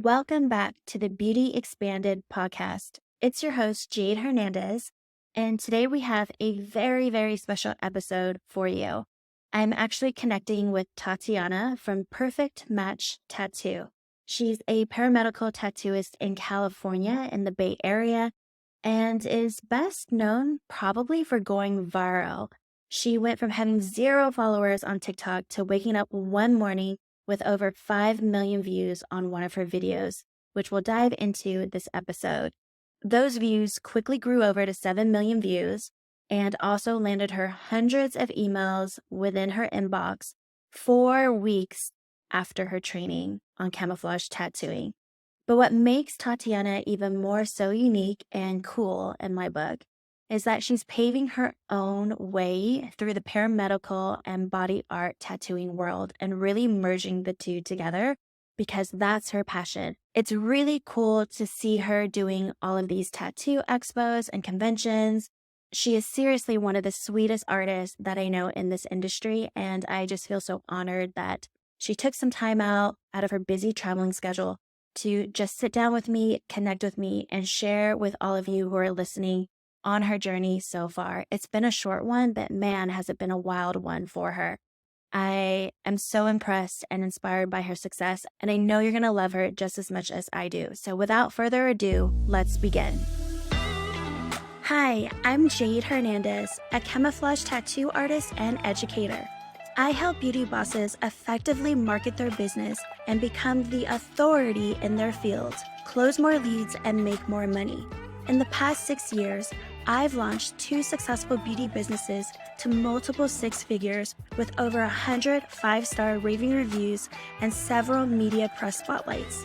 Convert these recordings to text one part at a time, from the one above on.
Welcome back to the Beauty Expanded podcast. It's your host, Jade Hernandez, and today we have a very, very special episode for you. I'm actually connecting with Tatianna from Perfect Match Tattoo. She's a paramedical tattooist in California in the Bay Area and is best known probably for going viral. She went from having 0 followers on TikTok to waking up one morning with over 5 million views on one of her videos, which we'll dive into this episode. Those views quickly grew over to 7 million views and also landed her hundreds of emails within her inbox 4 weeks after her training on camouflage tattooing. But what makes Tatianna even more so unique and cool in my book is that she's paving her own way through the paramedical and body art tattooing world and really merging the two together because that's her passion. It's really cool to see her doing all of these tattoo expos and conventions. She is seriously one of the sweetest artists that I know in this industry, and I just feel so honored that she took some time out of her busy traveling schedule to just sit down with me, connect with me, and share with all of you who are listening on her journey so far. It's been a short one, but man, has it been a wild one for her. I am so impressed and inspired by her success, and I know you're going to love her just as much as I do. So without further ado, let's begin. Hi, I'm Jade Hernandez, a camouflage tattoo artist and educator. I help beauty bosses effectively market their business and become the authority in their field, close more leads, and make more money. In the past 6 years, I've launched 2 successful beauty businesses to multiple 6 figures with over 100 5-star raving reviews and several media press spotlights.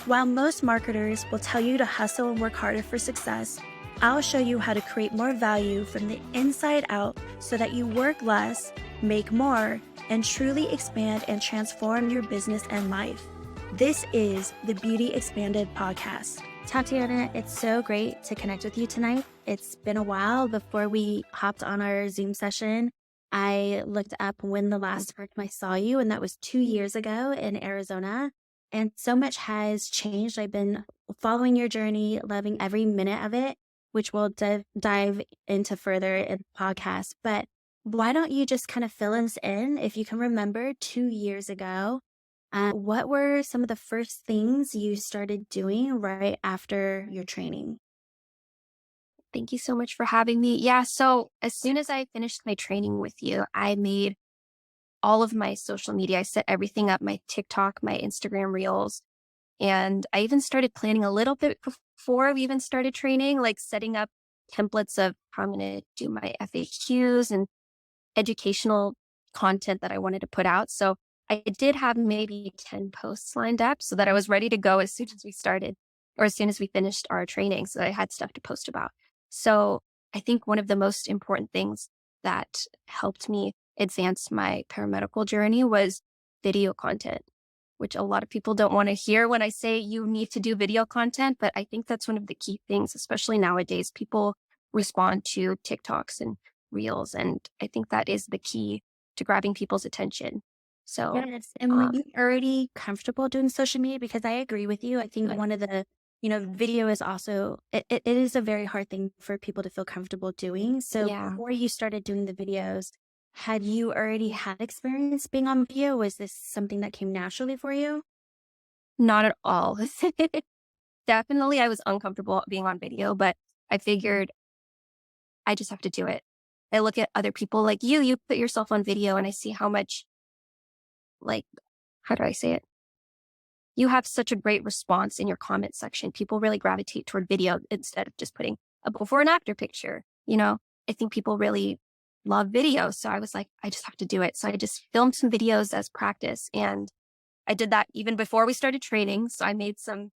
While most marketers will tell you to hustle and work harder for success, I'll show you how to create more value from the inside out so that you work less, make more, and truly expand and transform your business and life. This is the Beauty Expanded podcast. Tatianna, it's so great to connect with you tonight. It's been a while before we hopped on our Zoom session. I looked up when the last time I saw you, and that was 2 years ago in Arizona. And so much has changed. I've been following your journey, loving every minute of it, which we'll dive into further in the podcast. But why don't you just kind of fill us in, if you can remember 2 years ago, what were some of the first things you started doing right after your training? Thank you so much for having me. Yeah, so as soon as I finished my training with you, I made all of my social media. I set everything up, my TikTok, my Instagram reels, and I even started planning a little bit before we even started training, like setting up templates of how I'm going to do my FAQs and educational content that I wanted to put out. So I did have maybe 10 posts lined up so that I was ready to go as soon as we started or as soon as we finished our training. So I had stuff to post about. So I think one of the most important things that helped me advance my paramedical journey was video content, which a lot of people don't want to hear when I say you need to do video content. But I think that's one of the key things, especially nowadays. People respond to TikToks and reels. And I think that is the key to grabbing people's attention. So, Yes. And were you already comfortable doing social media? Because I agree with you. I think one of the, video is also, it is a very hard thing for people to feel comfortable doing. So yeah, before you started doing the videos, had you already had experience being on video? Was this something that came naturally for you? not at all. Definitely, I was uncomfortable being on video, but I figured I just have to do it. I look at other people like you put yourself on video and I see how much, like, how do I say it? You have such a great response in your comment section. People really gravitate toward video instead of just putting a before and after picture. I think people really love video. So I was like, I just have to do it. So I just filmed some videos as practice. And I did that even before we started training. So I made some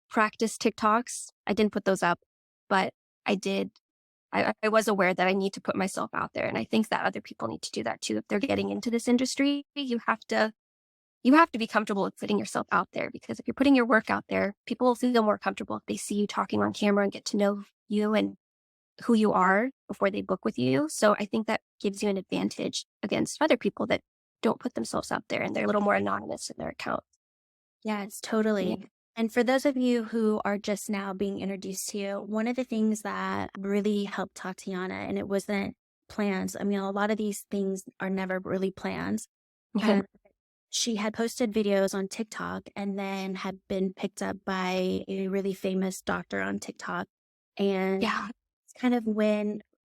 practice TikToks. I didn't put those up, but I did. I was aware that I need to put myself out there. And I think that other people need to do that too. If they're getting into this industry, you have to be comfortable with putting yourself out there, because if you're putting your work out there, people will feel more comfortable if they see you talking on camera and get to know you and who you are before they book with you. So I think that gives you an advantage against other people that don't put themselves out there and they're a little more anonymous in their account. Yes, totally. And for those of you who are just now being introduced to you, one of the things that really helped Tatiana, and it wasn't plans. I mean, a lot of these things are never really plans. Um, she had posted videos on TikTok and then had been picked up by a really famous doctor on TikTok. And Yeah. it's kind of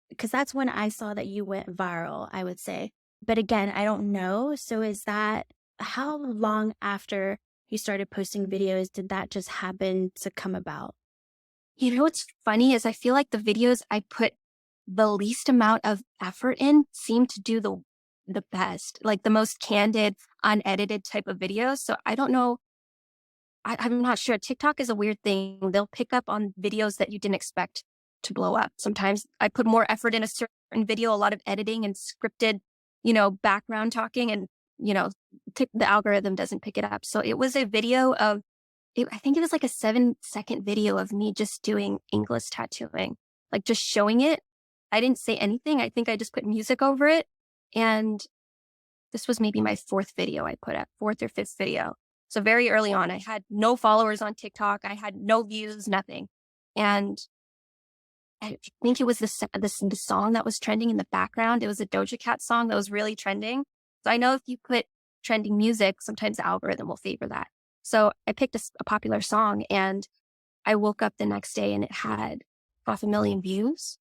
because that's when I saw that you went viral, I would say. But again, I don't know. So how long after you started posting videos did that just happen to come about? You know what's funny is I feel like the videos I put the least amount of effort in seem to do the best, like the most candid, unedited type of videos. So I don't know. I'm not sure. TikTok is a weird thing. They'll pick up on videos that you didn't expect to blow up. Sometimes I put more effort in a certain video, a lot of editing and scripted, background talking, and the algorithm doesn't pick it up. So it was a video of I think it was like a 7-second video of me just doing English tattooing, like just showing it. I didn't say anything. I think I just put music over it. And this was maybe my fourth video I put up, fourth or fifth video. So very early on, I had no followers on TikTok. I had no views, nothing. And I think it was the song that was trending in the background. It was a Doja Cat song that was really trending. So I know if you put trending music, sometimes the algorithm will favor that. So I picked a popular song, and I woke up the next day and it had 500,000 views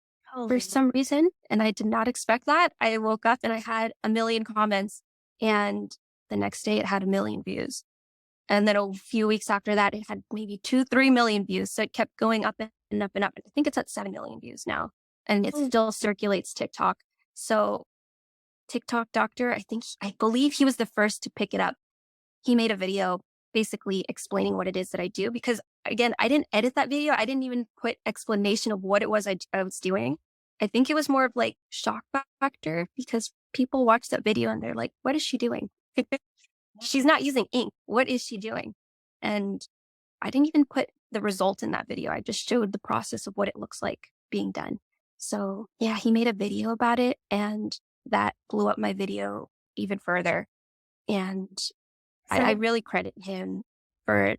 for some reason. And I did not expect that. I woke up and I had 1 million comments, and the next day it had 1 million views. And then a few weeks after that, it had maybe 2-3 million views. So it kept going up and up and up. I think it's at 7 million views now, and it still circulates TikTok. So TikTok doctor, I believe he was the first to pick it up. He made a video basically explaining what it is that I do, because again, I didn't edit that video. I didn't even put explanation of what it was I was doing. I think it was more of like shock factor, because people watch that video and they're like, what is she doing? She's not using ink. What is she doing? And I didn't even put the result in that video. I just showed the process of what it looks like being done. So yeah, he made a video about it, and that blew up my video even further. And I really credit him for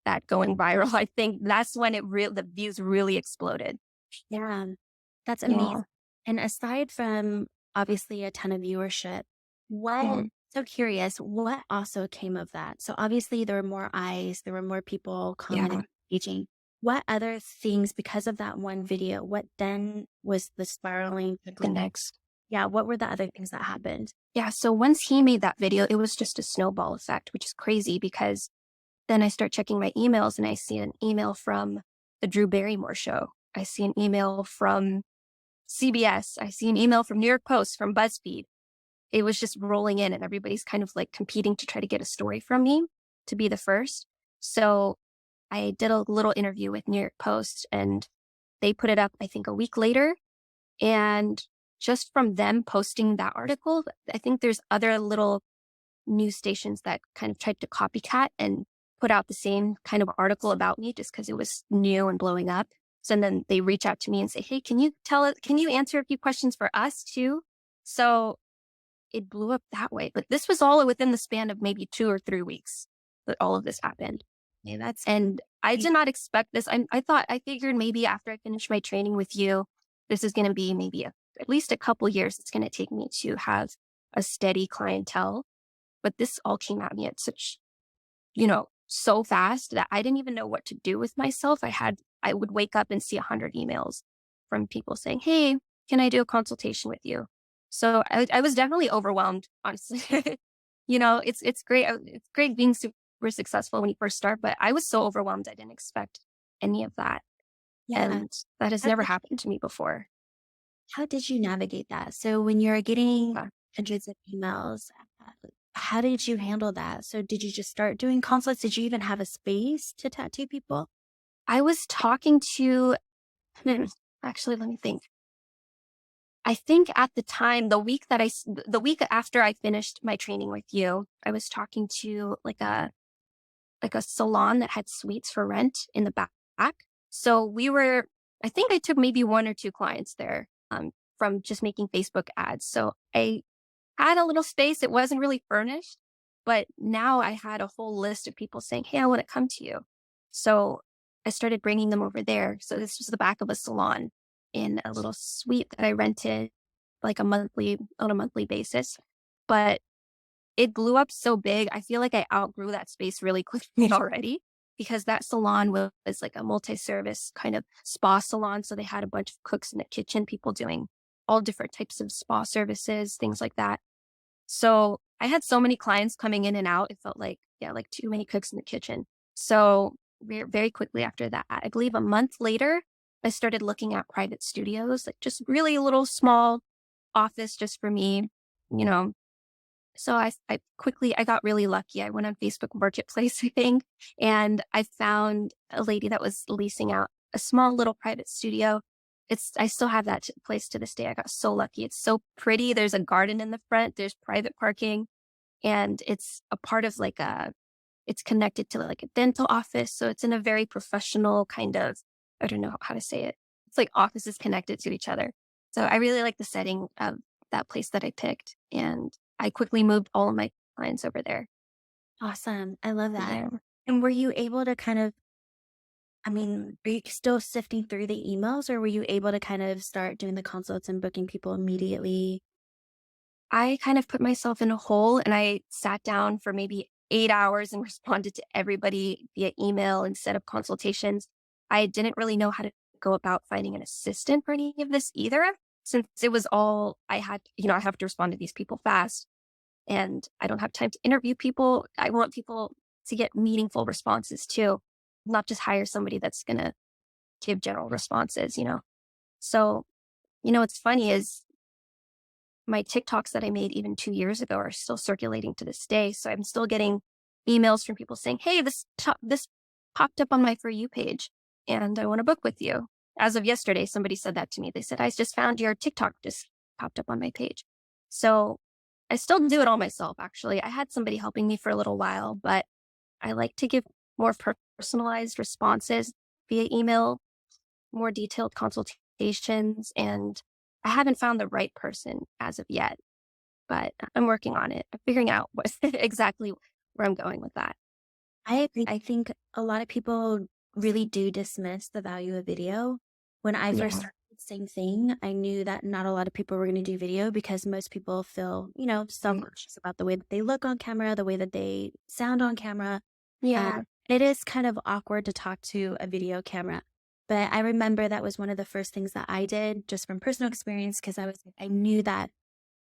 that going viral. I think that's when the views really exploded. Yeah, that's amazing. Yeah. And aside from obviously a ton of viewership, so curious, what also came of that? So obviously there were more eyes, there were more people commenting, engaging. What other things, because of that one video, what then was the spiraling? The next. Yeah, what were the other things that happened? Yeah. So once he made that video, it was just a snowball effect, which is crazy, because then I start checking my emails and I see an email from the Drew Barrymore show. I see an email from CBS. I see an email from New York Post, from BuzzFeed. It was just rolling in, and everybody's kind of like competing to try to get a story from me to be the first. So I did a little interview with New York Post, and they put it up, I think, a week later. And just from them posting that article, I think there's other little news stations that kind of tried to copycat and put out the same kind of article about me just because it was new and blowing up. So then they reach out to me and say, hey, can you answer a few questions for us too? So it blew up that way. But this was all within the span of maybe 2 or 3 weeks that all of this happened. Yeah, and I did not expect this. I figured maybe after I finish my training with you, this is going to be maybe at least a couple years. It's going to take me to have a steady clientele. But this all came at me at such, so fast that I didn't even know what to do with myself. I would wake up and see 100 emails from people saying, hey, can I do a consultation with you? So I was definitely overwhelmed, honestly. It's great. It's great being super successful when you first start, but I was so overwhelmed. I didn't expect any of that. Yeah. And that has never happened to me before. How did you navigate that? So when you're getting hundreds of emails, how did you handle that? So did you just start doing consults? Did you even have a space to tattoo people? I was talking to, actually, let me think. I think at the time, the week after I finished my training with you, I was talking to like a salon that had suites for rent in the back. So I think I took maybe 1 or 2 clients there from just making Facebook ads. So I had a little space. It wasn't really furnished, but now I had a whole list of people saying, hey, I want to come to you. So I started bringing them over there. So this was the back of a salon in a little suite that I rented like on a monthly basis. But it blew up so big. I feel like I outgrew that space really quickly already because that salon was like a multi-service kind of spa salon. So they had a bunch of cooks in the kitchen, people doing all different types of spa services, things like that. So I had so many clients coming in and out. It felt like, yeah, like too many cooks in the kitchen. So very quickly after that, I believe a month later, I started looking at private studios, like just really a little small office just for me, you know. So I got really lucky. I went on Facebook Marketplace, I think, and I found a lady that was leasing out a small little private studio. I still have that place to this day. I got so lucky. It's so pretty. There's a garden in the front. There's private parking, and it's a part of it's connected to like a dental office. So it's in a very professional kind of, I don't know how to say it. It's like offices connected to each other. So I really like the setting of that place that I picked. And I quickly moved all of my clients over there. Awesome. I love that. Yeah. And were you able to kind of, I mean, are you still sifting through the emails or were you able to kind of start doing the consults and booking people immediately? I kind of put myself in a hole and I sat down for maybe 8 hours and responded to everybody via email instead of consultations. I didn't really know how to go about finding an assistant for any of this either, since it was all I had, I have to respond to these people fast and I don't have time to interview people. I want people to get meaningful responses too, not just hire somebody that's going to give general responses. So, what's funny is my TikToks that I made even 2 years ago are still circulating to this day. So I'm still getting emails from people saying, "Hey, this popped up on my For You page and I want to book with you." As of yesterday, somebody said that to me. They said, "I just found your TikTok just popped up on my page." So I still do it all myself, actually. I had somebody helping me for a little while, but I like to give more personalized responses via email, more detailed consultations, and I haven't found the right person as of yet, but I'm working on it. I'm figuring out what exactly where I'm going with that. I agree. I think a lot of people really do dismiss the value of video. When I first Yeah. started, same thing. I knew that not a lot of people were going to do video because most people feel, self-conscious about the way that they look on camera, the way that they sound on camera. Yeah. It is kind of awkward to talk to a video camera. But I remember that was one of the first things that I did just from personal experience because I knew that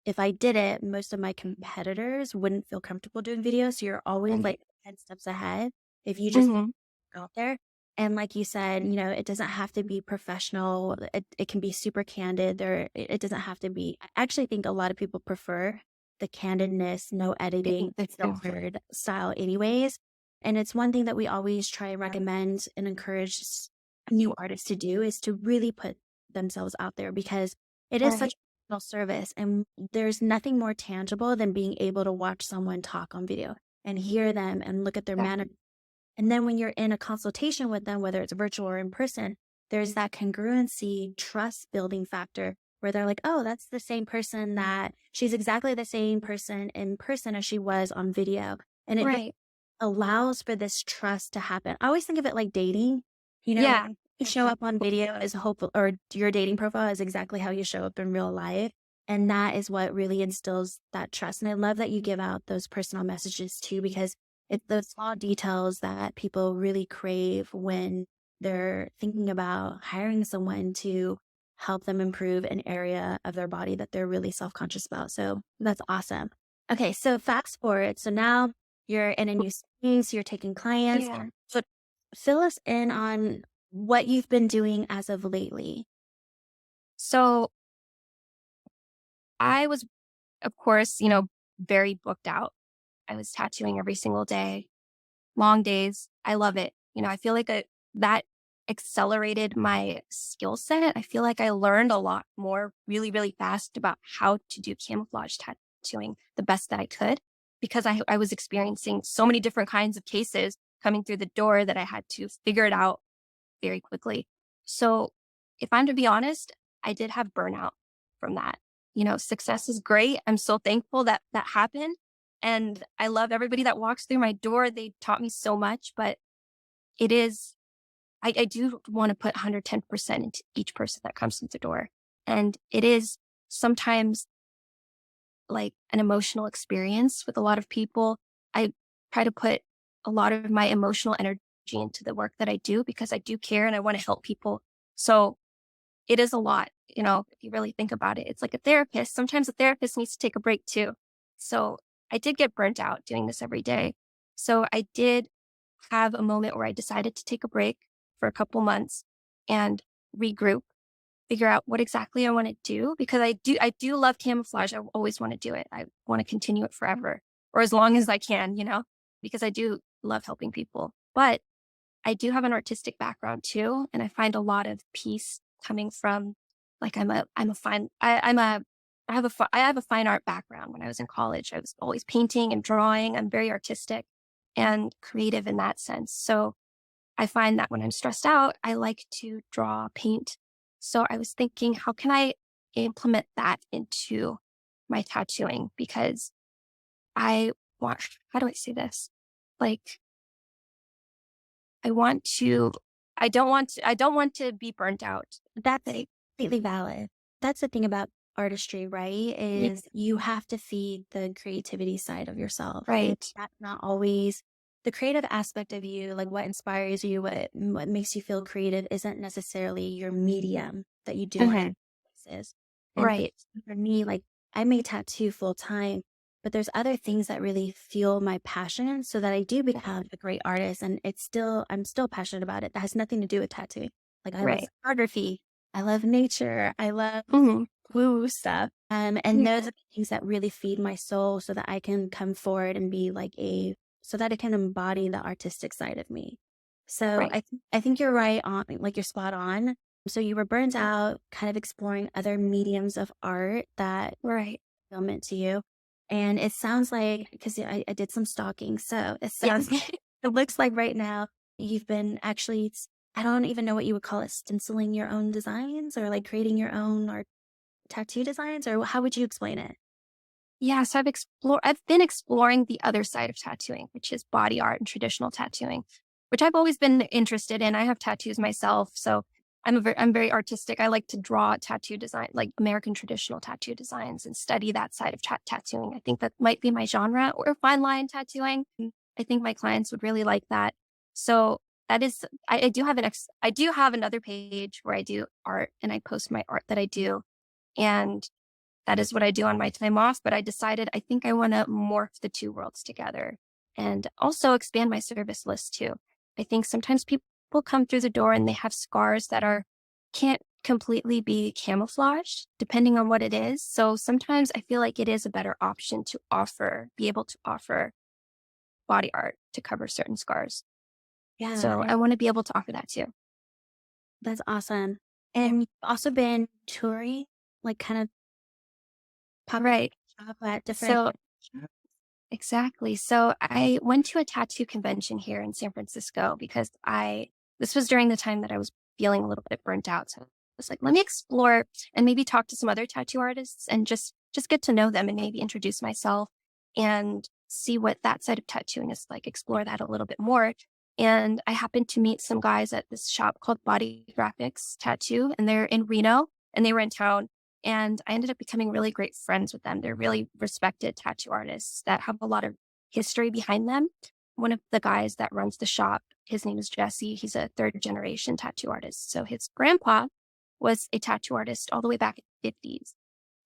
if I did it, most of my competitors wouldn't feel comfortable doing video. So you're always Right. like 10 steps ahead if you just Hmm. go out there. And like you said, it doesn't have to be professional. It can be super candid. It doesn't have to be. I actually think a lot of people prefer the candidness, no I editing, think that's so. filtered style, anyways. And it's one thing that we always try and recommend and encourage new artists to do is to really put themselves out there because it is such Right. a personal service. And there's nothing more tangible than being able to watch someone talk on video and hear them and look at their manner. And then when you're in a consultation with them, whether it's virtual or in person, there's that congruency, trust building factor where they're like, oh, that's the same person that she's exactly the same person in person as she was on video. And it Right. allows for this trust to happen. I always think of it like dating. Yeah. You show up on video as hopeful, or your dating profile is exactly how you show up in real life. And that is what really instills that trust. And I love that you give out those personal messages too, because it's those small details that people really crave when they're thinking about hiring someone to help them improve an area of their body that they're really self-conscious about. So that's awesome. Okay, so fast forward. So now you're in a new setting, so you're taking clients. Yeah. So fill us in on what you've been doing as of lately. So I was, of course, very booked out. I was tattooing every single day, long days. I love it. I feel like that accelerated my skill set. I feel like I learned a lot more really, really fast about how to do camouflage tattooing the best that I could because I was experiencing so many different kinds of cases coming through the door that I had to figure it out very quickly. So, if I'm to be honest, I did have burnout from that. Success is great. I'm so thankful that that happened. And I love everybody that walks through my door. They taught me so much, but it is, I do want to put 110% into each person that comes through the door. And it is sometimes like an emotional experience with a lot of people. I try to put a lot of my emotional energy into the work that I do because I do care and I want to help people. So it is a lot, if you really think about it. It's like a therapist. Sometimes a therapist needs to take a break too. So I did get burnt out doing this every day. So I did have a moment where I decided to take a break for a couple months and regroup, figure out what exactly I want to do because I do love camouflage. I always want to do it. I want to continue it forever or as long as I can, because I do love helping people. But I do have an artistic background too, and I find a lot of peace coming from like I have a fine art background. When I was in college, I was always painting and drawing. I'm very artistic and creative in that sense. So I find that when I'm stressed out, I like to draw, paint. So I was thinking, how can I implement that into my tattooing? Because I want, how do I say this? Like, I want to, I don't want to be burnt out. That's Like, completely valid. That's the thing about artistry, right? yeah, Is you have to feed the creativity side of yourself. And right. that's not always the creative aspect of you, like what inspires you, what makes you feel creative isn't necessarily your medium that you do on Hmm. a basis. And Right. for me, like I may tattoo full time, but there's other things that really fuel my passion so that I do become a great artist. And I'm still passionate about it. That has nothing to do with tattooing. Like I love Right. photography. I love nature. I love Hmm. woo stuff. And Yeah. those are the things that really feed my soul so that I can come forward and be so that I can embody the artistic side of me. So Right. I think you're right on, like you're spot on. So you were burnt out, kind of exploring other mediums of art that Right. feel meant to you. And it sounds like, because I did some stalking. So it Yeah. sounds, it looks like right now you've been actually, I don't even know what you would call it, stenciling your own designs or like creating your own art tattoo designs, or how would you explain it? Yeah. So I've been exploring the other side of tattooing, which is body art and traditional tattooing, which I've always been interested in. I have tattoos myself. So I'm very artistic. I like to draw tattoo design, like American traditional tattoo designs and study that side of tattooing. I think that might be my genre or fine line tattooing. I think my clients would really like that. So that is, I do have I do have another page where I do art and I post my art that I do. And that is what I do on my time off. But I decided I think I want to morph the two worlds together and also expand my service list too. I think sometimes people come through the door and they have scars that can't completely be camouflaged depending on what it is. So sometimes I feel like it is a better option to be able to offer body art to cover certain scars. Yeah, So I want to be able to offer that too. that's awesome. And you've also been touring, like kind of popping Right. up at different. So exactly. So I went to a tattoo convention here in San Francisco because this was during the time that I was feeling a little bit burnt out. So I was like, let me explore and maybe talk to some other tattoo artists and just get to know them and maybe introduce myself and see what that side of tattooing is like, explore that a little bit more. And I happened to meet some guys at this shop called Body Graphics Tattoo, and they're in Reno and they were in town. And I ended up becoming really great friends with them. They're really respected tattoo artists that have a lot of history behind them. One of the guys that runs the shop, his name is Jesse. He's a third generation tattoo artist. So his grandpa was a tattoo artist all the way back in the 50s.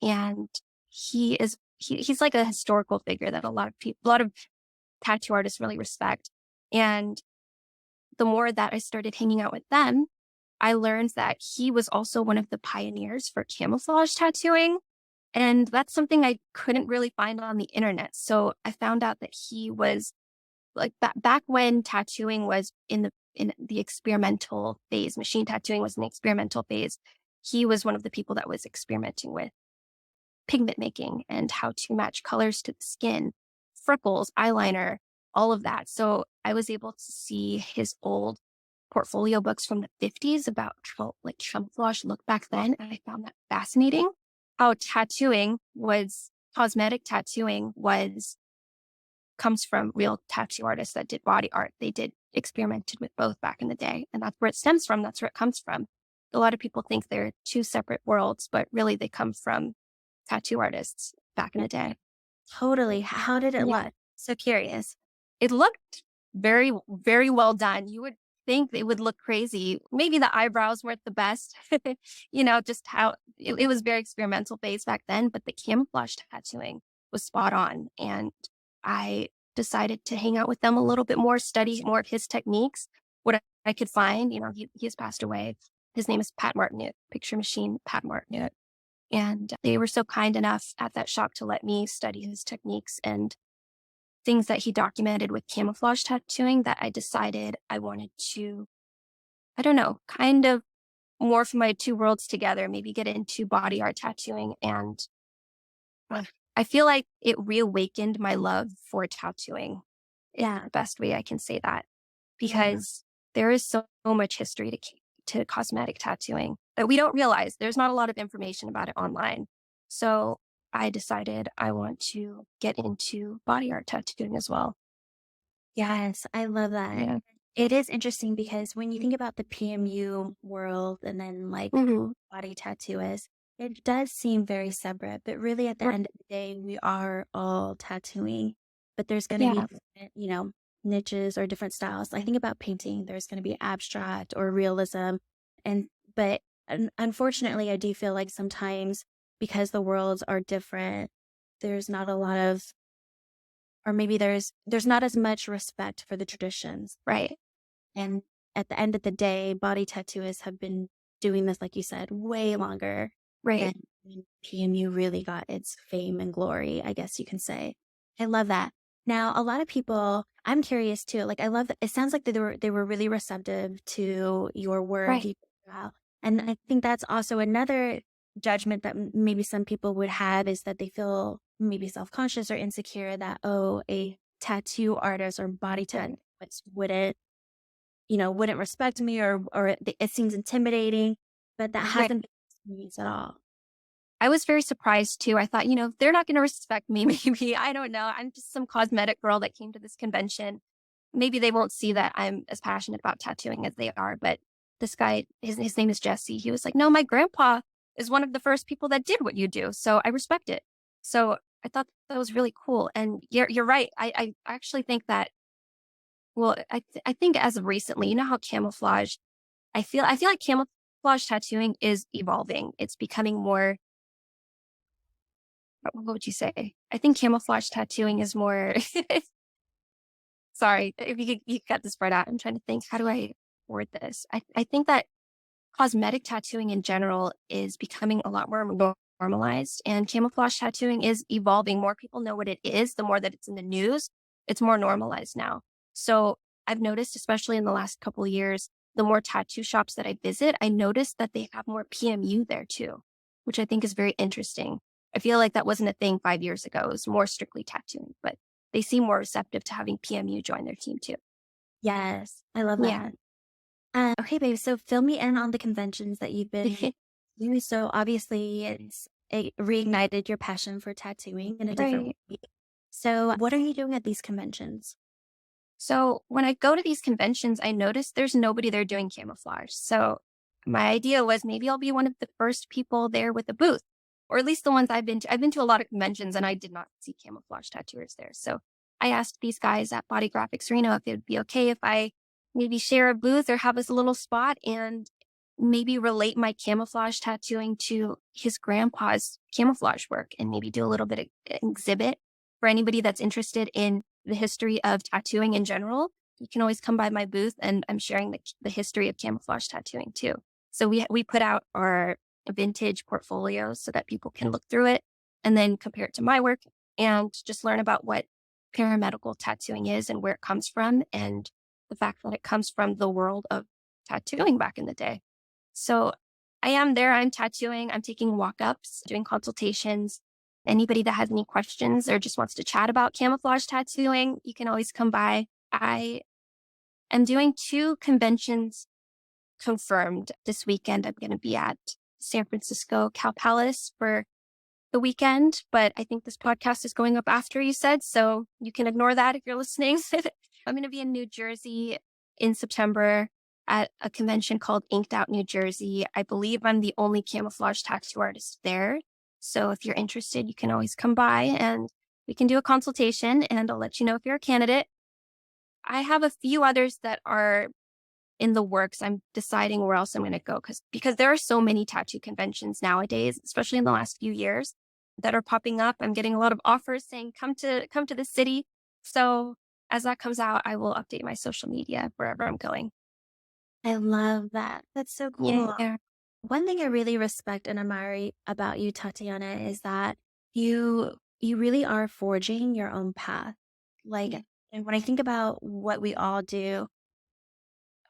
And he's like a historical figure that a lot of tattoo artists really respect. And the more that I started hanging out with them, I learned that he was also one of the pioneers for camouflage tattooing. And that's something I couldn't really find on the internet. So I found out that he was like back when tattooing was in the experimental phase, machine tattooing was in the experimental phase. He was one of the people that was experimenting with pigment making and how to match colors to the skin, freckles, eyeliner, all of that. So I was able to see his old portfolio books from the 50s about how like camouflage looked back then. And I found that fascinating. How cosmetic tattooing comes from real tattoo artists that did body art. They did experimented with both back in the day. And that's where it stems from. That's where it comes from. A lot of people think they're two separate worlds, but really they come from tattoo artists back in the day. Totally. How did it Yeah. look? So curious. It looked very, very well done. You would think it would look crazy. Maybe the eyebrows weren't the best, just how it was very experimental based back then, but the camouflage tattooing was spot on. And I decided to hang out with them a little bit more, study more of his techniques, what I could find. He has passed away. His name is Pat Martinet, Picture Machine Pat Martinet. And they were so kind enough at that shop to let me study his techniques and things that he documented with camouflage tattooing that I decided I wanted to, I don't know, kind of morph my two worlds together, maybe get into body art tattooing. And I feel like it reawakened my love for tattooing. Yeah, the best way I can say that, because there is so much history to cosmetic tattooing that we don't realize. There's not a lot of information about it online. So I decided I want to get into body art tattooing as well. Yes, I love that. Yeah. It is interesting because when you think about the PMU world and then like Mhm. body tattooists, it does seem very separate, but really at the end of the day, we are all tattooing, but there's going to Yeah. be, niches or different styles. I think about painting, there's going to be abstract or realism. But unfortunately, I do feel like sometimes because the worlds are different, there's not a lot of, or maybe there's not as much respect for the traditions. Right. And at the end of the day, body tattooists have been doing this, like you said, way longer Right. than when PMU really got its fame and glory, I guess you can say. I love that. Now, a lot of people, I'm curious too. Like, I love that. It sounds like they were really receptive to your work. Right. And I think that's also another judgment that maybe some people would have is that they feel maybe self-conscious or insecure that, oh, a tattoo artist or body tattooist wouldn't respect me or it seems intimidating, but that hasn't been the experience at all. I was very surprised too. I thought, they're not going to respect me. Maybe, I don't know. I'm just some cosmetic girl that came to this convention. Maybe they won't see that I'm as passionate about tattooing as they are. But this guy, his name is Jesse. He was like, no, my grandpa is one of the first people that did what you do. So I respect it. So I thought that was really cool. And you're right. I actually think that, well, I think as of recently, you know how camouflage, I feel like camouflage tattooing is evolving. It's becoming more, what would you say? I think camouflage tattooing is more, sorry, if you could cut this part out. I'm trying to think, how do I word this? I think that cosmetic tattooing in general is becoming a lot more normalized, and camouflage tattooing is evolving. More people know what it is. The more that it's in the news, it's more normalized now. So I've noticed, especially in the last couple of years, the more tattoo shops that I visit, I noticed that they have more PMU there too, which I think is very interesting. I feel like that wasn't a thing 5 years ago. It was more strictly tattooing, but they seem more receptive to having PMU join their team too. Yes, I love Yeah. that. Okay, babe. So fill me in on the conventions that you've been doing. So obviously, it reignited your passion for tattooing in a different Right. way. So what are you doing at these conventions? So when I go to these conventions, I notice there's nobody there doing camouflage. So my idea was maybe I'll be one of the first people there with a booth, or at least the ones I've been to. I've been to a lot of conventions and I did not see camouflage tattooers there. So I asked these guys at Body Graphics Reno if it would be okay if I maybe share a booth or have a little spot and maybe relate my camouflage tattooing to his grandpa's camouflage work and maybe do a little bit of exhibit for anybody that's interested in the history of tattooing in general. You can always come by my booth and I'm sharing the history of camouflage tattooing too. So we put out our vintage portfolios so that people can look through it and then compare it to my work and just learn about what paramedical tattooing is and where it comes from and the fact that it comes from the world of tattooing back in the day. So I am there, I'm tattooing, I'm taking walk-ups, doing consultations. Anybody that has any questions or just wants to chat about camouflage tattooing, you can always come by. I am doing 2 conventions confirmed this weekend. I'm going to be at San Francisco Cal Palace for the weekend, but I think this podcast is going up after you said, so you can ignore that if you're listening. I'm going to be in New Jersey in September at a convention called Inked Out, New Jersey. I believe I'm the only camouflage tattoo artist there. So if you're interested, you can always come by and we can do a consultation and I'll let you know if you're a candidate. I have a few others that are in the works. I'm deciding where else I'm going to go because there are so many tattoo conventions nowadays, especially in the last few years, that are popping up. I'm getting a lot of offers saying come to the city. So as that comes out, I will update my social media wherever I'm going. I love that. That's so cool. Yeah. One thing I really respect and admire about you, Tatianna, is that you really are forging your own path. Like, and when I think about what we all do,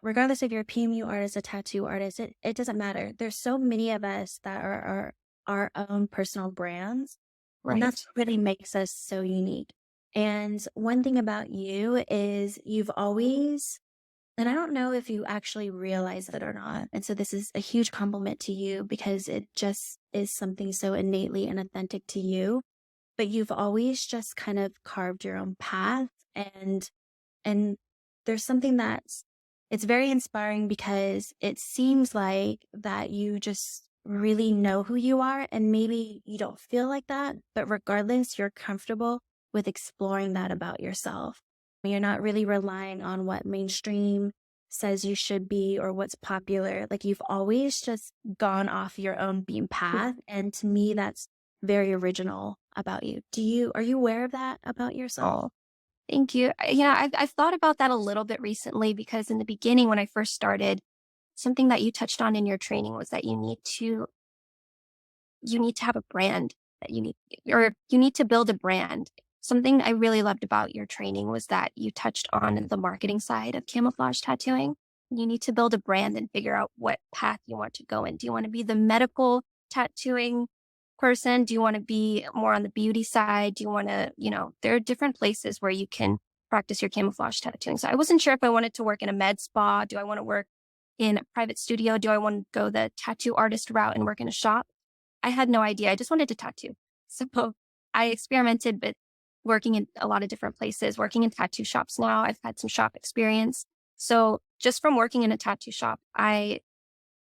regardless if you're a PMU artist, a tattoo artist, it doesn't matter. There's so many of us that are our own personal brands. Right. And that's what really makes us so unique. And one thing about you is you've always, and I don't know if you actually realize it or not. And so this is a huge compliment to you because it just is something so innately and authentic to you. But you've always just kind of carved your own path. And there's something it's very inspiring because it seems like that you just really know who you are, and maybe you don't feel like that, but regardless, you're comfortable with exploring that about yourself. You're not really relying on what mainstream says you should be or what's popular. Like, you've always just gone off your own beam path. And to me, that's very original about you. Are you aware of that about yourself? Oh, thank you. Yeah, I've thought about that a little bit recently because in the beginning, when I first started, something that you touched on in your training was that you need to have a brand that you need to build a brand. Something I really loved about your training was that you touched on the marketing side of camouflage tattooing. You need to build a brand and figure out what path you want to go in. Do you want to be the medical tattooing person? Do you want to be more on the beauty side? Do you want to, there are different places where you can practice your camouflage tattooing. So I wasn't sure if I wanted to work in a med spa. Do I want to work in a private studio? Do I want to go the tattoo artist route and work in a shop? I had no idea. I just wanted to tattoo. So I experimented with working in a lot of different places, working in tattoo shops now. I've had some shop experience. So just from working in a tattoo shop, I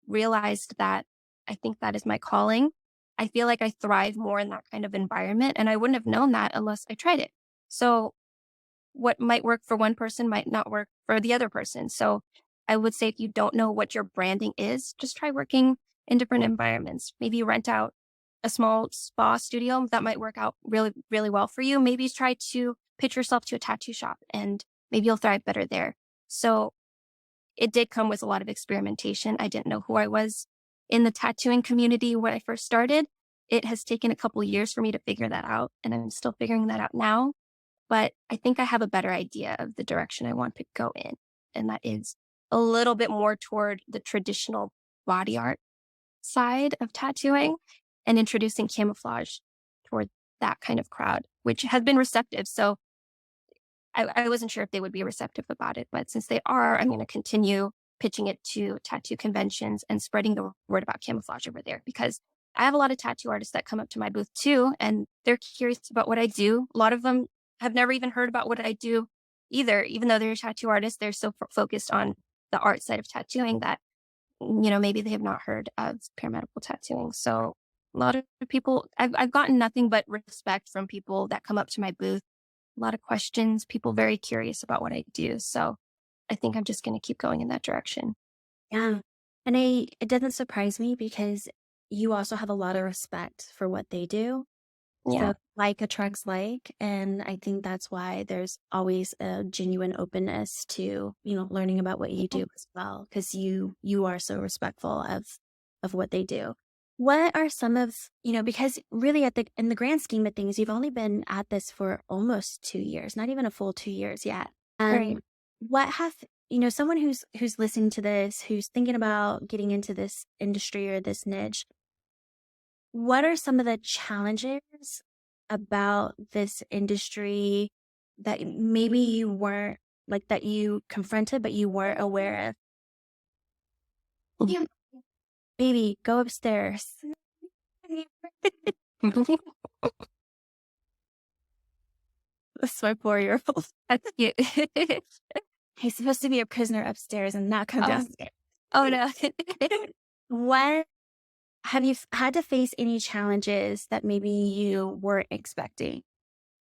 realized that I think that is my calling. I feel like I thrive more in that kind of environment. And I wouldn't have known that unless I tried it. So what might work for one person might not work for the other person. So I would say if you don't know what your branding is, just try working in different environments. Maybe rent out a small spa studio that might work out really, really well for you. Maybe try to pitch yourself to a tattoo shop and maybe you'll thrive better there. So it did come with a lot of experimentation. I didn't know who I was in the tattooing community when I first started. It has taken a couple years for me to figure that out, and I'm still figuring that out now. But I think I have a better idea of the direction I want to go in, and that is a little bit more toward the traditional body art side of tattooing and introducing camouflage toward that kind of crowd, which has been receptive. So I wasn't sure if they would be receptive about it, but since they are, I'm going to continue pitching it to tattoo conventions and spreading the word about camouflage over there because I have a lot of tattoo artists that come up to my booth too, and they're curious about what I do. A lot of them have never even heard about what I do either. Even though they're tattoo artists, they're so focused on the art side of tattooing that, maybe they have not heard of paramedical tattooing. So a lot of people, I've gotten nothing but respect from people that come up to my booth. A lot of questions, people very curious about what I do. So I think I'm just going to keep going in that direction. Yeah. And it doesn't surprise me because you also have a lot of respect for what they do. Yeah. So like attracts like, and I think that's why there's always a genuine openness to, learning about what you do as well, because you are so respectful of what they do. What are some of, because really in the grand scheme of things, you've only been at this for almost 2 years, not even a full 2 years yet. Right. What have, someone who's listening to this, who's thinking about getting into this industry or this niche, what are some of the challenges about this industry that maybe you weren't that you confronted, but you weren't aware of? Yeah. Baby, go upstairs. That's my 4-year-old. That's cute. He's supposed to be a prisoner upstairs and not come Oh, downstairs. oh no. What have you had to face any challenges that maybe you weren't expecting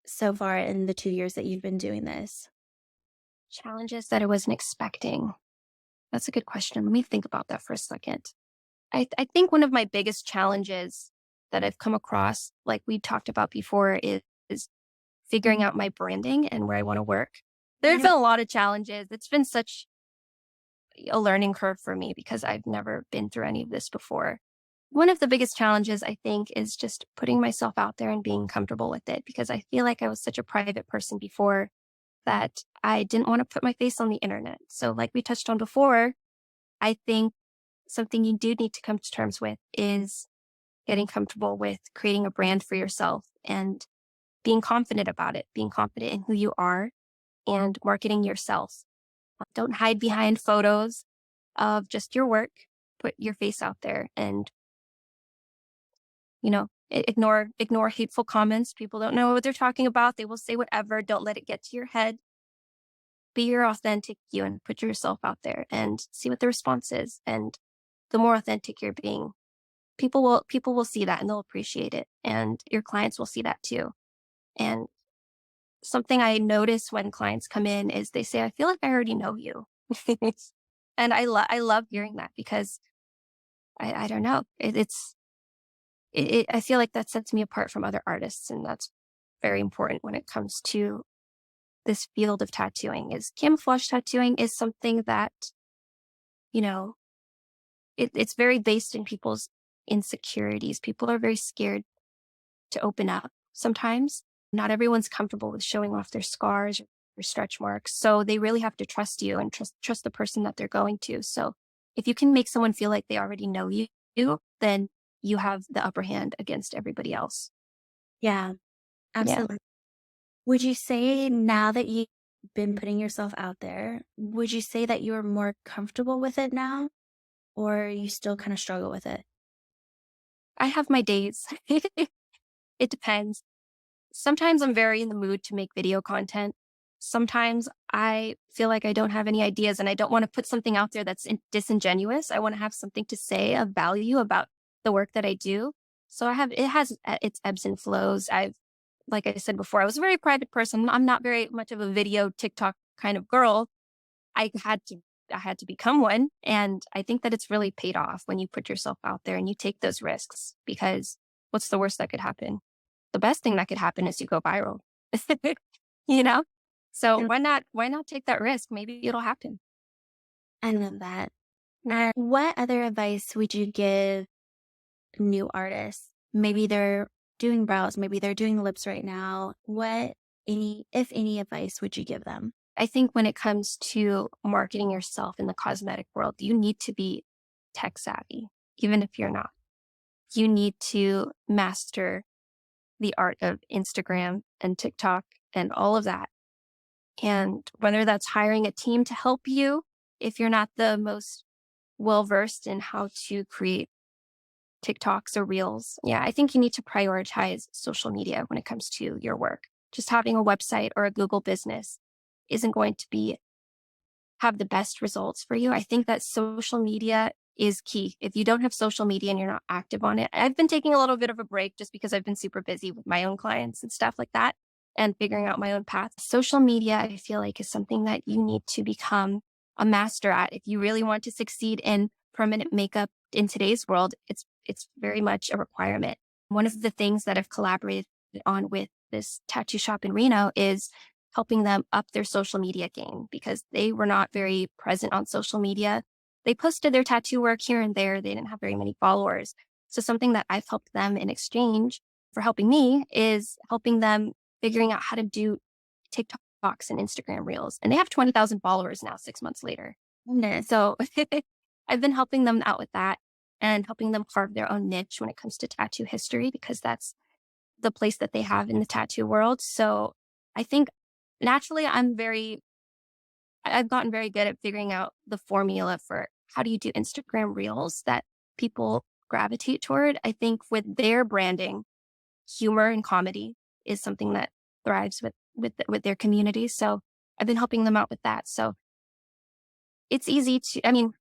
so far in the 2 years that you've been doing this? Challenges that I wasn't expecting. That's a good question. Let me think about that for a second. I think one of my biggest challenges that I've come across, like we talked about before, is figuring out my branding and where I want to work. There's Yeah. been a lot of challenges. It's been such a learning curve for me because I've never been through any of this before. One of the biggest challenges, I think, is just putting myself out there and being comfortable with it because I feel like I was such a private person before that I didn't want to put my face on the internet. So, like we touched on before, I think something you do need to come to terms with is getting comfortable with creating a brand for yourself and being confident about it, being confident in who you are and marketing yourself. Don't hide behind photos of just your work. Put your face out there and, ignore hateful comments. People don't know what they're talking about. They will say whatever. Don't let it get to your head. Be your authentic you and put yourself out there and see what the response is. And the more authentic you're being, people will see that and they'll appreciate it. And your clients will see that too. And something I notice when clients come in is they say, I feel like I already know you. And I love hearing that because I don't know. I feel like that sets me apart from other artists. And that's very important when it comes to this field of tattooing. Is camouflage tattooing is something that, you know, it's very based in people's insecurities. People are very scared to open up sometimes. Not everyone's comfortable with showing off their scars or stretch marks. So they really have to trust you and trust the person that they're going to. So if you can make someone feel like they already know you, then you have the upper hand against everybody else. Yeah, Yeah. absolutely. Would you say now that you've been putting yourself out there, would you say that you're more comfortable with it now or you still kind of struggle with it? I have my days. It depends. Sometimes I'm very in the mood to make video content. Sometimes I feel like I don't have any ideas and I don't want to put something out there that's disingenuous. I want to have something to say of value about the work that I do. So it has its ebbs and flows. Like I said before, I was a very private person. I'm not very much of a video TikTok kind of girl. I had to, I had to become one. And I think that it's really paid off when you put yourself out there and you take those risks because what's the worst that could happen? The best thing that could happen is you go viral, you know? So And why not take that risk? Maybe it'll happen. I love that. And what other advice would you give new artists? Maybe they're doing brows, maybe they're doing lips right now. If any advice would you give them? I think when it comes to marketing yourself in the cosmetic world, you need to be tech savvy, even if you're not. You need to master the art of Instagram and TikTok and all of that. And whether that's hiring a team to help you, if you're not the most well versed in how to create TikToks or Reels. Yeah, I think you need to prioritize social media when it comes to your work. Just having a website or a Google business isn't going to have the best results for you. I think that social media is key. If you don't have social media and you're not active on it, I've been taking a little bit of a break just because I've been super busy with my own clients and stuff like that and figuring out my own path. Social media, I feel like, is something that you need to become a master at. If you really want to succeed in permanent makeup in today's world, it's very much a requirement. One of the things that I've collaborated on with this tattoo shop in Reno is helping them up their social media game because they were not very present on social media. They posted their tattoo work here and there. They didn't have very many followers. So something that I've helped them in exchange for helping me is helping them figuring out how to do TikToks and Instagram reels. And they have 20,000 followers now, 6 months later. So I've been helping them out with that and helping them carve their own niche when it comes to tattoo history because that's the place that they have in the tattoo world. So I think naturally I've gotten very good at figuring out the formula for how do you do Instagram reels that people gravitate toward. I think with their branding, humor and comedy is something that thrives with their community. So I've been helping them out with that. So it's easy to, I mean,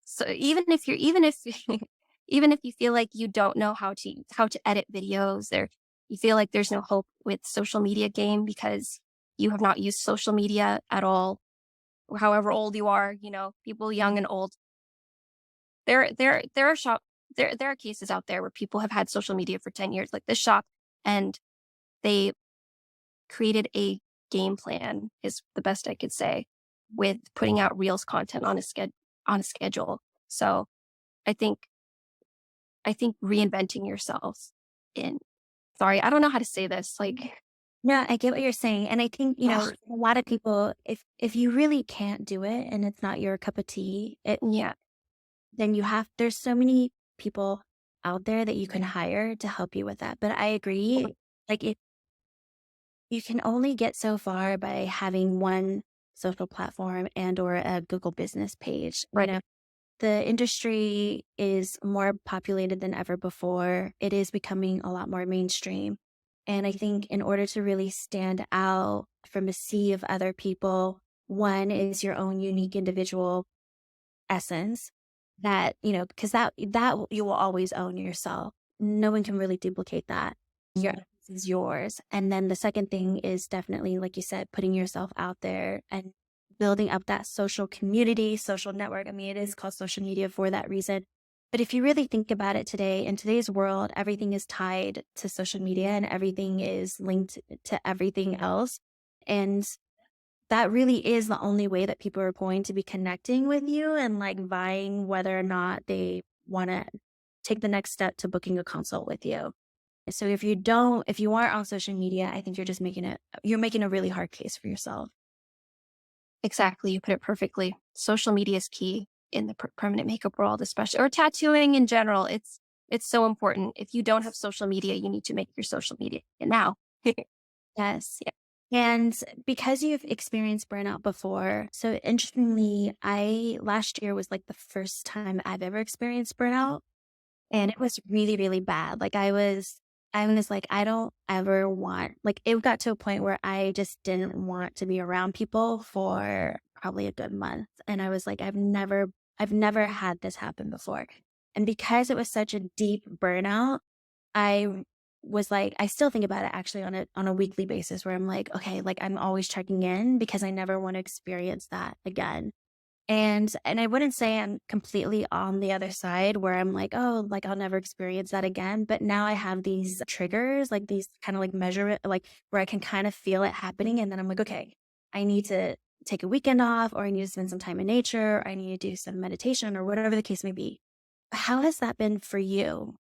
so even if even if you feel like you don't know how to edit videos, or you feel like there's no hope with social media game because you have not used social media at all, or however old you are, people young and old, there are there are cases out there where people have had social media for 10 years, like this shop, and they created a game plan, is the best I could say, with putting out reels content on a schedule. So I think reinventing yourself in sorry, I don't know how to say this. Like, No, I get what you're saying. And I think, ugh, a lot of people, if you really can't do it and it's not your cup of tea, yeah, then there's so many people out there that you can hire to help you with that. But I agree, like if you can only get so far by having one social platform and or a Google business page. right. The industry is more populated than ever before. It is becoming a lot more mainstream. And I think in order to really stand out from a sea of other people, one is your own unique individual essence that, because that you will always own yourself. No one can really duplicate that. Your essence is yours. And then the second thing is definitely, like you said, putting yourself out there and building up that social community, social network. I mean, it is called social media for that reason. But if you really think about it today, in today's world, everything is tied to social media and everything is linked to everything else. And that really is the only way that people are going to be connecting with you and like vying whether or not they want to take the next step to booking a consult with you. So if you aren't on social media, I think you're making a really hard case for yourself. Exactly. You put it perfectly. Social media is key in the permanent makeup world, especially, or tattooing in general. It's so important. If you don't have social media, you need to make your social media now. Yes. Yeah. And because you've experienced burnout before, so interestingly, I last year was like the first time I've ever experienced burnout. And it was really, really bad. Like I was like, I don't ever want, like it got to a point where I just didn't want to be around people for probably a good month. And I was like, I've never had this happen before. And because it was such a deep burnout, I was like, I still think about it actually on a weekly basis where I'm like, okay, like I'm always checking in because I never want to experience that again. And I wouldn't say I'm completely on the other side where I'm like, oh, like I'll never experience that again. But now I have these triggers, like these kind of like measurement, like where I can kind of feel it happening. And then I'm like, okay, I need to take a weekend off, or I need to spend some time in nature, or I need to do some meditation, or whatever the case may be. How has that been for you?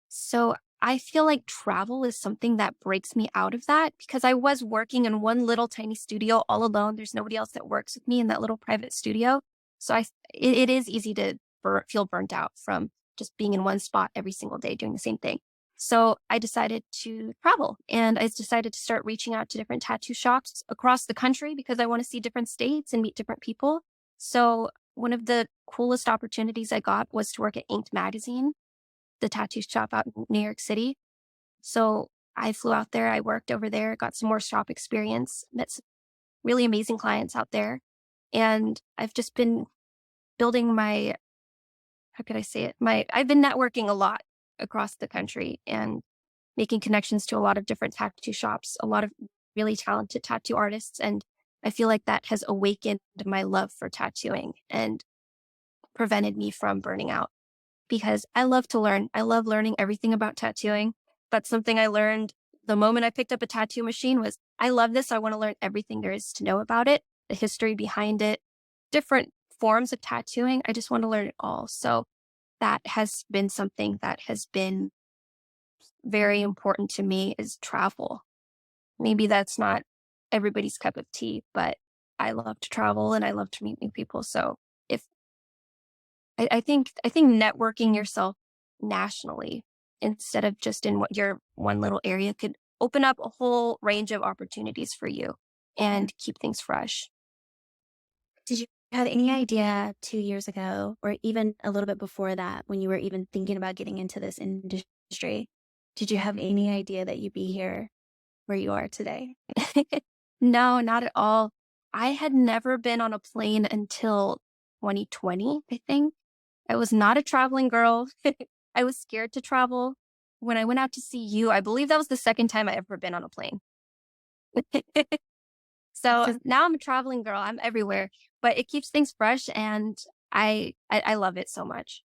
So I feel like travel is something that breaks me out of that because I was working in one little tiny studio all alone. There's nobody else that works with me in that little private studio. So it is easy to feel burnt out from just being in one spot every single day doing the same thing. So I decided to travel, and I decided to start reaching out to different tattoo shops across the country because I want to see different states and meet different people. So one of the coolest opportunities I got was to work at Inked Magazine, the tattoo shop out in New York City. So I flew out there, I worked over there, got some more shop experience, met some really amazing clients out there. And I've just been building how could I say it? I've been networking a lot across the country and making connections to a lot of different tattoo shops, a lot of really talented tattoo artists. And I feel like that has awakened my love for tattooing and prevented me from burning out, because I love to learn. I love learning everything about tattooing. That's something I learned the moment I picked up a tattoo machine was, I love this. I want to learn everything there is to know about it, the history behind it, different forms of tattooing. I just want to learn it all. So that has been something that has been very important to me, is travel. Maybe that's not everybody's cup of tea, but I love to travel and I love to meet new people. So if I think networking yourself nationally instead of just in what your one little area could open up a whole range of opportunities for you and keep things fresh. Did you have any idea 2 years ago, or even a little bit before that, when you were even thinking about getting into this industry, did you have any idea that you'd be here where you are today? No, not at all. I had never been on a plane until 2020, I think. I was not a traveling girl. I was scared to travel. When I went out to see you, I believe that was the second time I ever been on a plane. So So now I'm a traveling girl. I'm everywhere, but it keeps things fresh and I love it so much.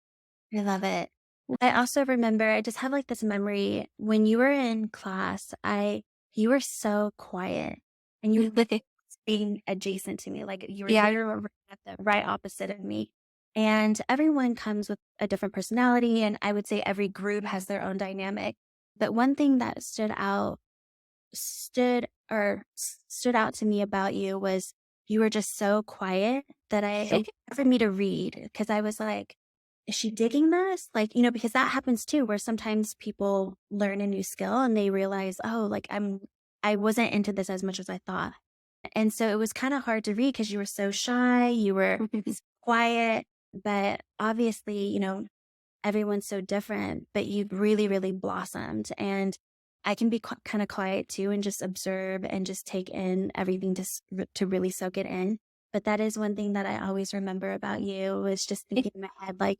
I love it. I also remember I just have like this memory when you were in class, you were so quiet and you were being adjacent to me. Like you were Yeah, I there remember. at the right opposite of me. And everyone comes with a different personality. And I would say every group has their own dynamic. But one thing that stood out to me about you was you were just so quiet that it was hard for me to read because I was like, is she digging this? Like, because that happens too, where sometimes people learn a new skill and they realize, oh, like I wasn't into this as much as I thought. And so it was kind of hard to read because you were so shy, you were quiet, but obviously, everyone's so different, but you've really, really blossomed. And I can be kind of quiet too and just observe and just take in everything to really soak it in. But that is one thing that I always remember about you was just thinking in my head, like,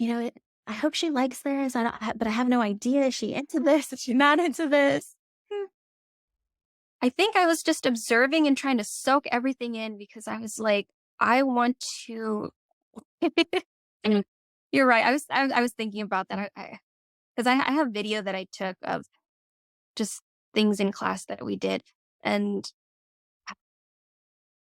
I hope she likes this. But I have no idea. Is she into this? Is she not into this? I think I was just observing and trying to soak everything in because I was like, I want to. Mm, you're right. I was thinking about that. I have video that I took of just things in class that we did, and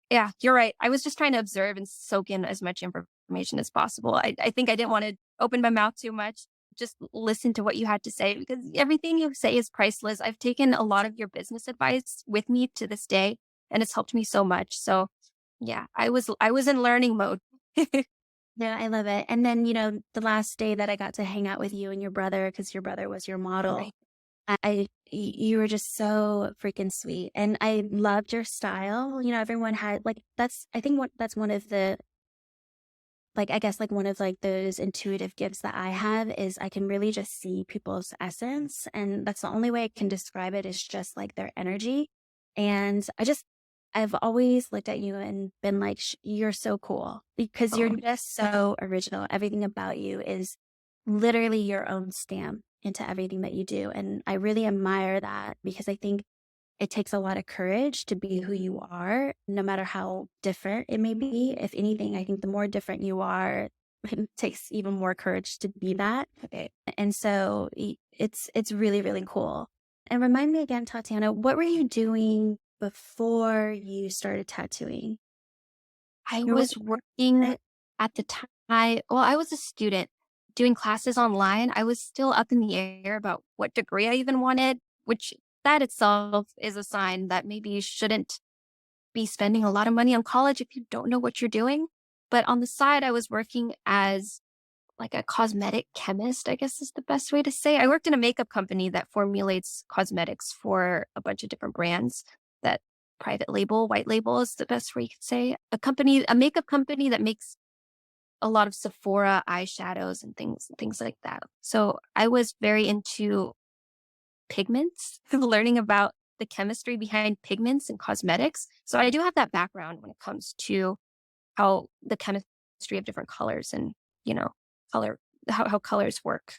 yeah, you're right. I was just trying to observe and soak in as much information as possible. I think I didn't want to open my mouth too much. Just listen to what you had to say because everything you say is priceless. I've taken a lot of your business advice with me to this day, and it's helped me so much. So, yeah, I was in learning mode. Yeah, I love it. And then, the last day that I got to hang out with you and your brother, because your brother was your model, Right. you were just so freaking sweet. And I loved your style. Everyone had like, I think that's one of the, like, I guess like one of like those intuitive gifts that I have is I can really just see people's essence. And that's the only way I can describe it is just like their energy. And I've always looked at you and been like, you're so cool because you're Oh, just so original. Everything about you is literally your own stamp into everything that you do. And I really admire that because I think it takes a lot of courage to be who you are, no matter how different it may be. If anything, I think the more different you are, it takes even more courage to be that. Okay. And so it's really, really cool. And remind me again, Tatiana, what were you doing before you started tattooing? I You were was working at the time. I was a student doing classes online. I was still up in the air about what degree I even wanted, which that itself is a sign that maybe you shouldn't be spending a lot of money on college if you don't know what you're doing. But on the side, I was working as like a cosmetic chemist, I guess is the best way to say. I worked in a makeup company that formulates cosmetics for a bunch of different brands that private label, white label is the best way you could say. A makeup company that makes a lot of Sephora eyeshadows and things like that. So I was very into pigments, learning about the chemistry behind pigments and cosmetics. So I do have that background when it comes to how the chemistry of different colors and, you know, color how colors work.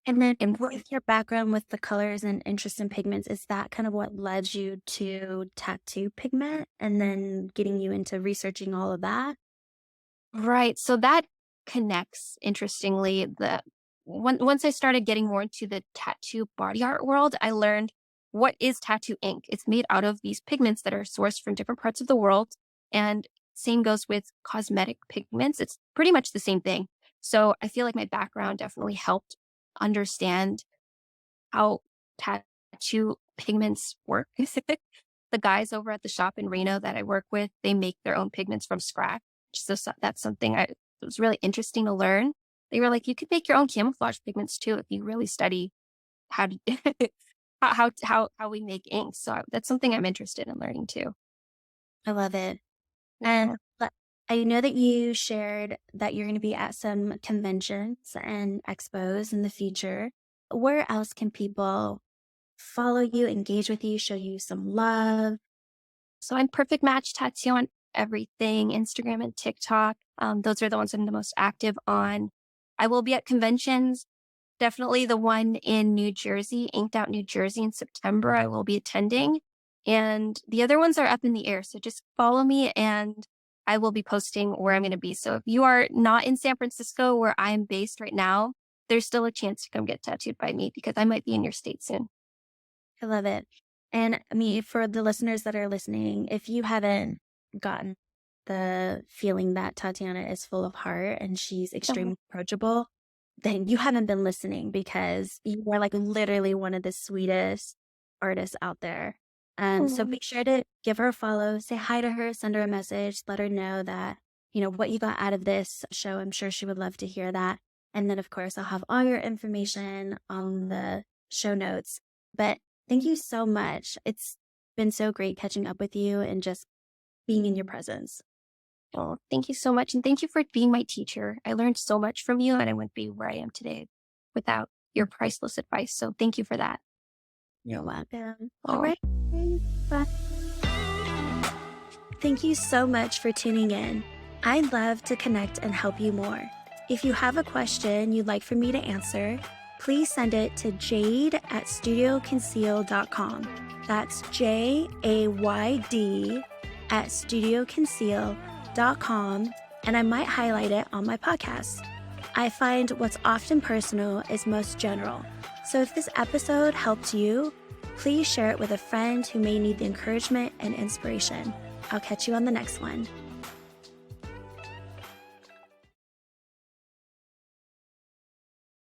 And then And with your background with the colors and interest in pigments, is that kind of what led you to tattoo pigment and then getting you into researching all of that? right, so that connects interestingly. Once I started getting more into the tattoo body art world, I learned what is tattoo ink. It's made out of these pigments that are sourced from different parts of the world. And same goes with cosmetic pigments. It's pretty much the same thing. So I feel like my background definitely helped understand how tattoo pigments work. The guys over at the shop in Reno that I work with, they make their own pigments from scratch. That's something it was really interesting to learn. They were like, you could make your own camouflage pigments too if you really study how to how we make ink. So that's something I'm interested in learning too. I love it. And Yeah. I know that you shared that you're going to be at some conventions and expos in the future. Where else can people follow you, engage with you, show you some love? So I'm Perfect Match Tattoo on everything, Instagram and TikTok. Those are the ones I'm the most active on. I will be at conventions. Definitely the one in New Jersey, Inked Out New Jersey in September, I will be attending. And the other ones are up in the air. So just follow me and I will be posting where I'm going to be. So if you are not in San Francisco, where I am based right now, there's still a chance to come get tattooed by me because I might be in your state soon. I love it. And I mean, for the listeners that are listening, if you haven't gotten the feeling that Tatianna is full of heart and she's extremely approachable, then you haven't been listening, because you are like literally one of the sweetest artists out there. So make sure to give her a follow, say hi to her, send her a message, let her know that, what you got out of this show. I'm sure she would love to hear that. And then, of course, I'll have all your information on the show notes. But thank you so much. It's been so great catching up with you and just being in your presence. Oh, thank you so much. And thank you for being my teacher. I learned so much from you, and I wouldn't be where I am today without your priceless advice. So thank you for that. You're welcome. Oh. All right. Bye. Thank you so much for tuning in. I'd love to connect and help you more. If you have a question you'd like for me to answer, please send it to jade@studioconceal.com. That's JAYD@studioconceal.com, and I might highlight it on my podcast. I find what's often personal is most general. So if this episode helped you, please share it with a friend who may need the encouragement and inspiration. I'll catch you on the next one.